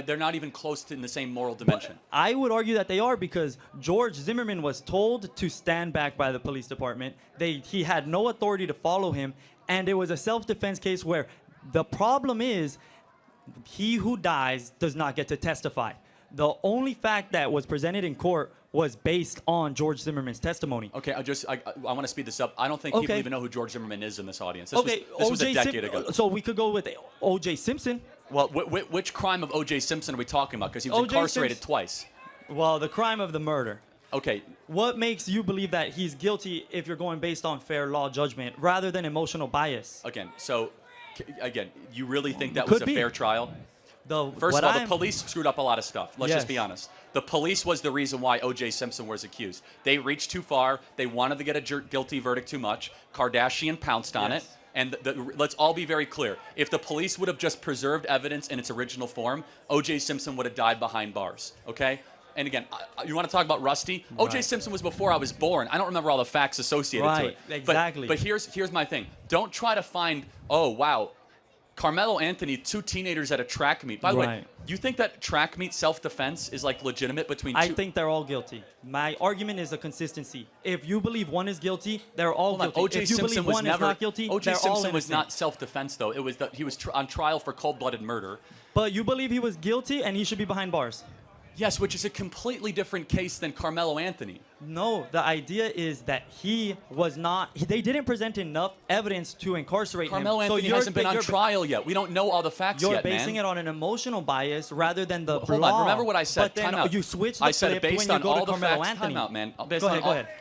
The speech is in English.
They're not even close to in the same moral dimension. I would argue that they are because George Zimmerman was told to stand back by the police department. He had no authority to follow him, and it was a self-defense case where the problem is he who dies does not get to testify. The only fact that was presented in court was based on George Zimmerman's testimony. Okay, I want to speed this up. I don't think people even know who George Zimmerman is in this audience. This was a decade ago. So we could go with O.J. Simpson. Well, which crime of O.J. Simpson are we talking about? Because he was incarcerated twice. Well, the crime of the murder. Okay. What makes you believe that he's guilty if you're going based on fair law judgment rather than emotional bias? Again, you really think that was a fair trial? First of all, the police screwed up a lot of stuff. Let's just be honest. The police was the reason why O.J. Simpson was accused. They reached too far. They wanted to get a guilty verdict too much. Kardashian pounced on it. And let's all be very clear. If the police would have just preserved evidence in its original form, O.J. Simpson would have died behind bars. Okay? And again, you want to talk about Rusty? Right. O.J. Simpson was before I was born. I don't remember all the facts associated to it. Exactly. But here's my thing. Don't try to find, oh, wow, Carmelo Anthony, 2 teenagers at a track meet. By the way, you think that track meet self-defense is like legitimate between two? I think they're all guilty. My argument is a consistency. If you believe one is guilty, they're all guilty. If you believe one is not guilty, O.J. they're all Simpson was innocent. not self-defense, though. It was that he was on trial for cold-blooded murder. But you believe he was guilty and he should be behind bars? Yes, which is a completely different case than Carmelo Anthony. No, the idea is that he was not. They didn't present enough evidence to incarcerate Carmelo him. Anthony hasn't been on trial yet. We don't know all the facts yet, man. You're basing it on an emotional bias rather than the Hold on, remember what I said? But then Time out. you switch the I said clip it based when on you go all to the Carmelo facts. Anthony. Time out, man. Go ahead.